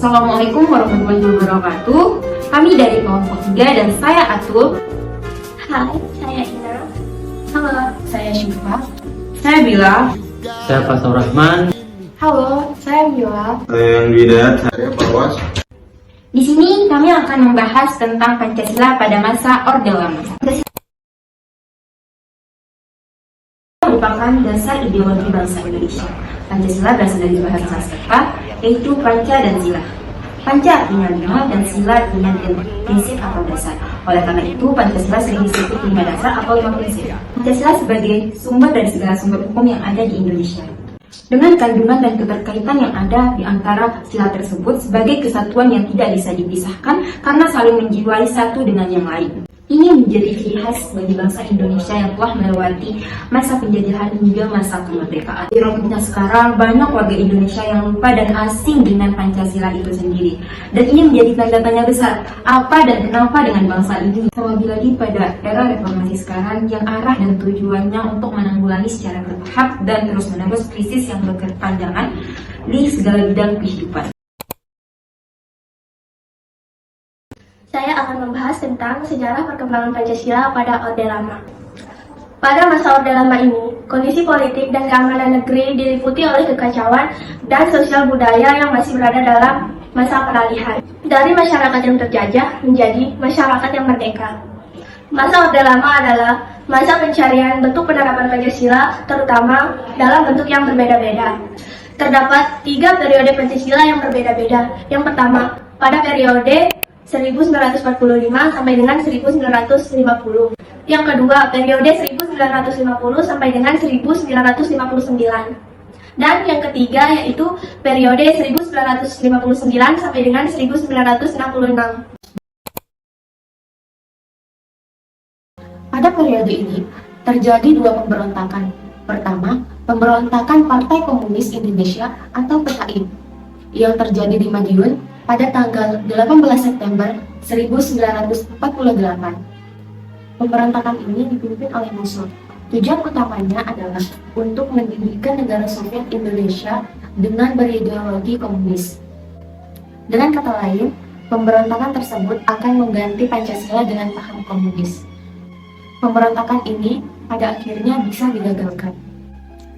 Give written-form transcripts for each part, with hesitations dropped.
Assalamualaikum warahmatullahi wabarakatuh. Kami dari kelompok 3 dan saya Atul. Hai, saya Ina. Halo, saya Syifa. Saya Bila. Saya Fathur Rahman. Halo, saya Mila. Saya Widayat. Saya Fawaz. Di sini kami akan membahas tentang Pancasila pada masa Orde Lama. Merupakan dasar ideologi bangsa Indonesia. Pancasila berasal dari bahasa Sanskerta, yaitu panca dan sila. Panca artinya 5 dan sila artinya prinsip atau dasar. Oleh karena itu, Pancasila sering disebut 5 dasar atau 5 prinsip. Pancasila sebagai sumber dari segala sumber hukum yang ada di Indonesia. Dengan kandungan dan keterkaitan yang ada di antara sila tersebut sebagai kesatuan yang tidak bisa dipisahkan karena saling menjiwai satu dengan yang lain. Ini menjadi ciri khas bagi bangsa Indonesia yang telah melewati masa penjajahan hingga masa kemerdekaan. Ironisnya sekarang banyak warga Indonesia yang lupa dan asing dengan Pancasila itu sendiri. Dan ini menjadi tanda tanya besar, apa dan kenapa dengan bangsa ini. Terlebih lagi pada era reformasi sekarang yang arah dan tujuannya untuk menanggulangi secara bertahap dan terus menembus krisis yang berkepanjangan di segala bidang kehidupan. Saya akan membahas tentang sejarah perkembangan Pancasila pada Orde Lama. Pada masa Orde Lama ini, kondisi politik dan keamanan negeri diliputi oleh kekacauan dan sosial budaya yang masih berada dalam masa peralihan. Dari masyarakat yang terjajah menjadi masyarakat yang merdeka. Masa Orde Lama adalah masa pencarian bentuk penerapan Pancasila, terutama dalam bentuk yang berbeda-beda. Terdapat 3 periode Pancasila yang berbeda-beda. Yang pertama, pada periode 1945 sampai dengan 1950. Yang kedua, periode 1950 sampai dengan 1959. Dan yang ketiga yaitu periode 1959 sampai dengan 1966. Pada periode ini, terjadi 2 pemberontakan. Pertama, pemberontakan Partai Komunis Indonesia atau PKI yang terjadi di Madiun pada tanggal 18 September 1948. Pemberontakan ini dipimpin oleh Mussolini. Tujuan utamanya adalah untuk mendirikan negara Soviet Indonesia dengan berideologi komunis. Dengan kata lain, pemberontakan tersebut akan mengganti Pancasila dengan paham komunis. Pemberontakan ini pada akhirnya bisa digagalkan.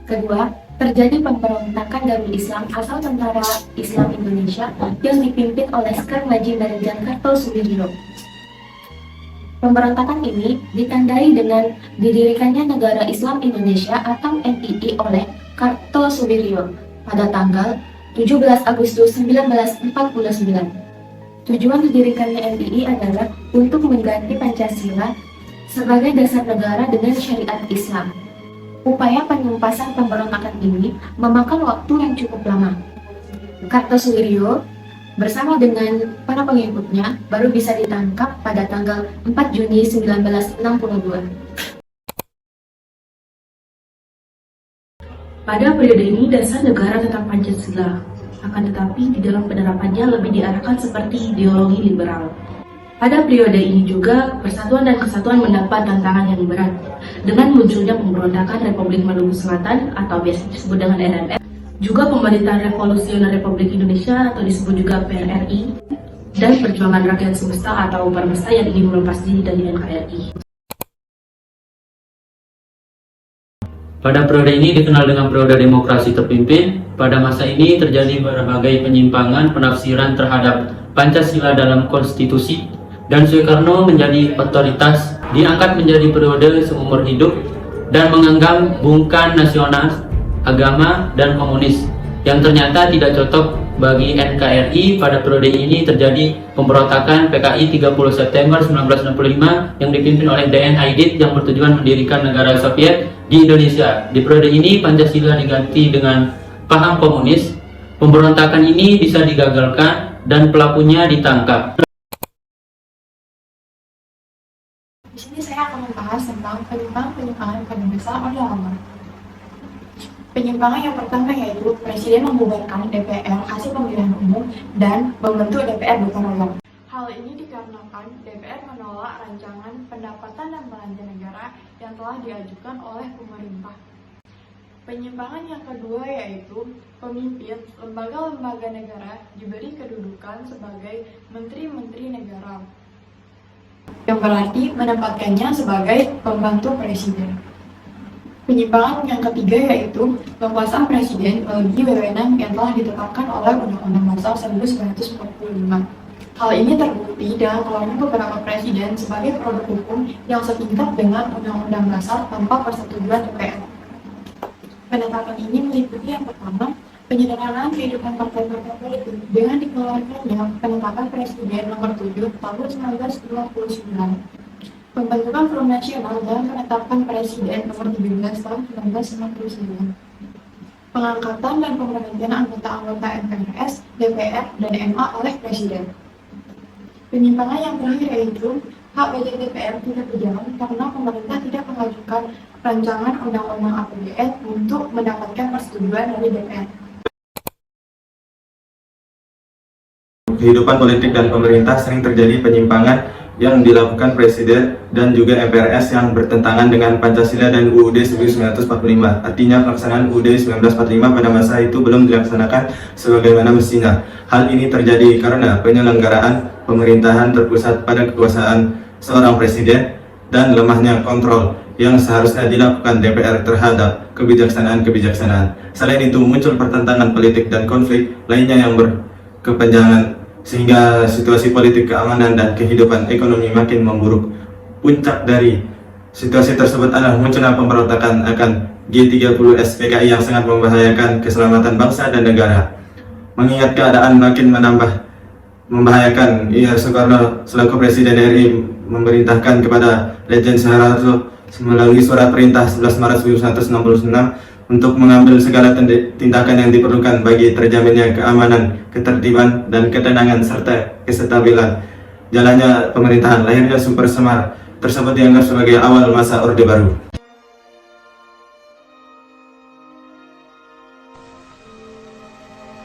Kedua, terjadi pemberontakan Darul Islam atau Tentara Islam Indonesia yang dipimpin oleh Sekar Maji-Marijan Kartosuwiryo. Pemberontakan ini ditandai dengan didirikannya Negara Islam Indonesia atau NII oleh Kartosuwiryo pada tanggal 17 Agustus 1949. Tujuan didirikannya NII adalah untuk mengganti Pancasila sebagai dasar negara dengan syariat Islam. Upaya penumpasan pemberontakan ini memakan waktu yang cukup lama. Kartosuwiryo bersama dengan para pengikutnya baru bisa ditangkap pada tanggal 4 Juni 1962. Pada periode ini dasar negara tetap Pancasila, akan tetapi di dalam penerapannya lebih diarahkan seperti ideologi liberal. Pada periode ini juga, persatuan dan kesatuan mendapat tantangan yang berat. Dengan munculnya pemberontakan Republik Maluku Selatan atau biasa disebut dengan RMF, juga pemerintahan Revolusioner Republik Indonesia atau disebut juga PRRI, dan perjuangan rakyat semesta atau Parmesta yang ingin melepas diri dari NKRI. Pada periode ini dikenal dengan periode demokrasi terpimpin. Pada masa ini terjadi berbagai penyimpangan penafsiran terhadap Pancasila dalam konstitusi, dan Soekarno menjadi otoritas, diangkat menjadi periode seumur hidup dan menganggap nasionalis, agama, dan komunis yang ternyata tidak cocok bagi NKRI. Pada periode ini terjadi pemberontakan PKI 30 September 1965 yang dipimpin oleh DN Aidit yang bertujuan mendirikan negara Soviet di Indonesia. Di periode ini Pancasila diganti dengan paham komunis. Pemberontakan ini bisa digagalkan dan pelakunya ditangkap. Di sini saya akan membahas tentang penyimpangan pada masa Orde Lama. Penyimpangan yang pertama yaitu Presiden membubarkan DPR hasil pemilihan umum dan membentuk DPR gotong royong. Hal ini dikarenakan DPR menolak rancangan pendapatan dan belanja negara yang telah diajukan oleh pemerintah. Penyimpangan yang kedua yaitu pemimpin lembaga-lembaga negara diberi kedudukan sebagai menteri-menteri negara, yang berarti menempatkannya sebagai pembantu presiden. Penyimpangan yang ketiga yaitu kekuasaan presiden melebihi wewenang yang telah ditetapkan oleh Undang-Undang Dasar 1945. Hal ini terbukti dengan keluarnya beberapa presiden sebagai produk hukum yang setingkat dengan Undang-Undang Dasar tanpa persetujuan DPR. Penetapan ini meliputi yang pertama, penyederhanaan kehidupan partai-partai politik dengan dikeluarkannya penetapan Presiden nomor 7 tahun 1929, pembentukan Forum Nasional dan penetapan Presiden nomor 17 tahun 1999, pengangkatan dan pemberhentian anggota-anggota MPRS, DPR, dan MA oleh Presiden. Penyimpangan yang terakhir yaitu hak budget DPR tidak berjalan karena pemerintah tidak mengajukan rancangan undang-undang APBN untuk mendapatkan persetujuan dari DPR. Kehidupan politik dan pemerintah sering terjadi penyimpangan yang dilakukan Presiden dan juga MPRS yang bertentangan dengan Pancasila dan UUD 1945. Artinya pelaksanaan UUD 1945 pada masa itu belum dilaksanakan sebagaimana mestinya. Hal ini terjadi karena penyelenggaraan pemerintahan terpusat pada kekuasaan seorang presiden dan lemahnya kontrol yang seharusnya dilakukan DPR terhadap kebijaksanaan-kebijaksanaan. Selain itu, muncul pertentangan politik dan konflik lainnya yang berkepanjangan sehingga situasi politik, keamanan, dan kehidupan ekonomi makin memburuk. Puncak dari situasi tersebut adalah munculnya pemberontakan akan G30 SPKI yang sangat membahayakan keselamatan bangsa dan negara. Mengingat keadaan makin membahayakan, Soekarno selaku Presiden RI memerintahkan kepada Lejen Soeharto melalui surat perintah 11 Maret 1966 untuk mengambil segala tindakan yang diperlukan bagi terjaminnya keamanan, ketertiban, dan ketenangan serta kestabilan jalannya pemerintahan. Lahirnya Super Semar tersebut dianggap sebagai awal masa Orde Baru.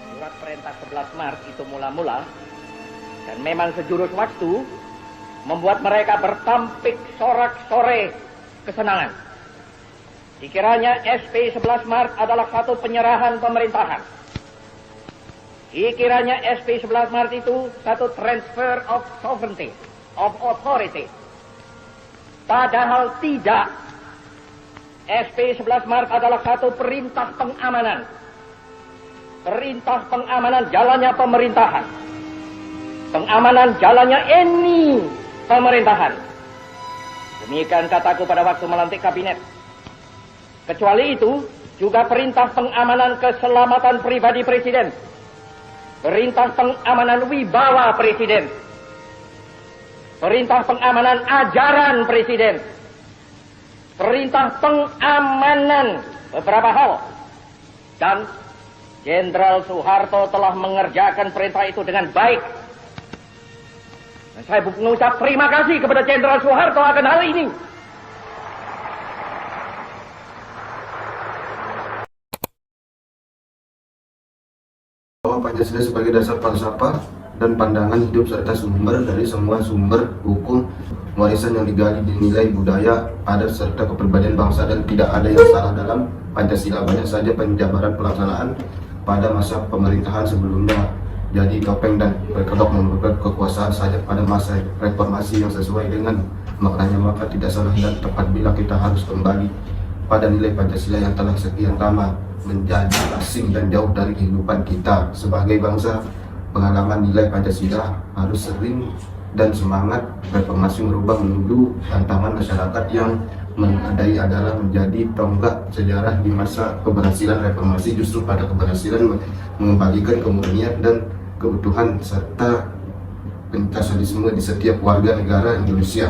Surat perintah 11 Maret itu mula-mula dan memang sejurus waktu membuat mereka bertampik sorak-sore kesenangan. Dikiranya SP 11 Maret adalah satu penyerahan pemerintahan. Dikiranya SP 11 Maret itu satu transfer of sovereignty, of authority. Padahal tidak. SP 11 Maret adalah satu perintah pengamanan. Perintah pengamanan jalannya pemerintahan. Pengamanan jalannya ini pemerintahan. Demikian kataku pada waktu melantik kabinet. Kecuali itu, juga perintah pengamanan keselamatan pribadi Presiden. Perintah pengamanan wibawa Presiden. Perintah pengamanan ajaran Presiden. Perintah pengamanan beberapa hal. Dan Jenderal Soeharto telah mengerjakan perintah itu dengan baik. Dan saya mengucap terima kasih kepada Jenderal Soeharto akan hal ini. Bahwa Pancasila sebagai dasar falsafah dan pandangan hidup serta sumber dari semua sumber hukum warisan yang digali dinilai budaya, adat serta kepribadian bangsa dan tidak ada yang salah dalam Pancasila. Banyak saja penjabaran pelaksanaan pada masa pemerintahan sebelumnya. Jadi topeng dan berkedok memegang kekuasaan saja pada masa reformasi yang sesuai dengan maknanya, maka tidak salah dan tepat bila kita harus kembali pada nilai Pancasila yang telah sekian lama menjadi asing dan jauh dari kehidupan kita sebagai bangsa. Pengalaman nilai Pancasila harus sering dan semangat reformasi merubah menuju tantangan masyarakat yang menandai adalah menjadi tonggak sejarah di masa keberhasilan reformasi. Justru pada keberhasilan mengembalikan kemurnian dan keutuhan serta pentasalisme di setiap warga negara Indonesia.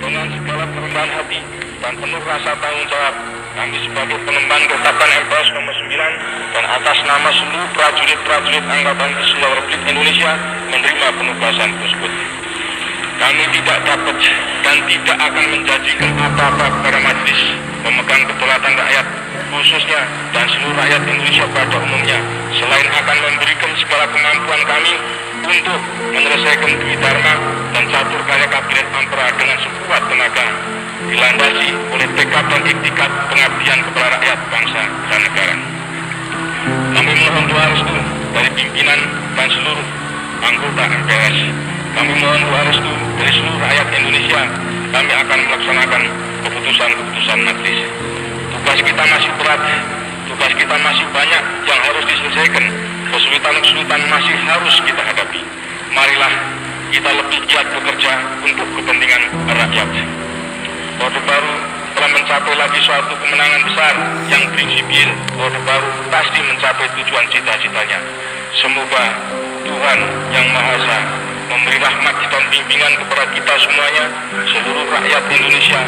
Dengan segala kerendahan hati, dan penuh rasa tanggung jawab, kami sebagai pengemban ketetapan MPRS nomor 9 dan atas nama seluruh prajurit-prajurit Angkatan Bersenjata Republik Indonesia menerima penugasan tersebut. Kami tidak dapat dan tidak akan menjanjikan apa-apa kepada majelis pemegang kedaulatan rakyat khususnya dan seluruh rakyat Indonesia pada umumnya, selain akan memberikan segala kemampuan kami untuk menyelesaikan Dwi Dharma dan catur karya kabinet Ampera dengan sekuat tenaga, dilandasi oleh tekad dan iktikat pengabdian kepada rakyat, bangsa, dan negara. Kami mohon doa restu dari pimpinan dan seluruh anggota MPRS. Kami mohon doa restu dari seluruh rakyat Indonesia. Kami akan melaksanakan keputusan-keputusan majelis. Tugas kita masih berat, tugas kita masih banyak yang harus diselesaikan, kesulitan-kesulitan masih harus kita hadapi. Marilah kita lebih giat bekerja untuk kepentingan rakyat. Orde Baru telah mencapai lagi suatu kemenangan besar yang prinsipil. Orde Baru pasti mencapai tujuan cita-citanya. Semoga Tuhan Yang Maha Esa memberi rahmat dan bimbingan kepada kita semuanya, seluruh rakyat Indonesia,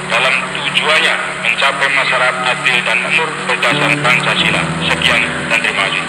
dalam tujuannya mencapai masyarakat adil dan makmur berdasarkan Pancasila. Sekian dan terima kasih.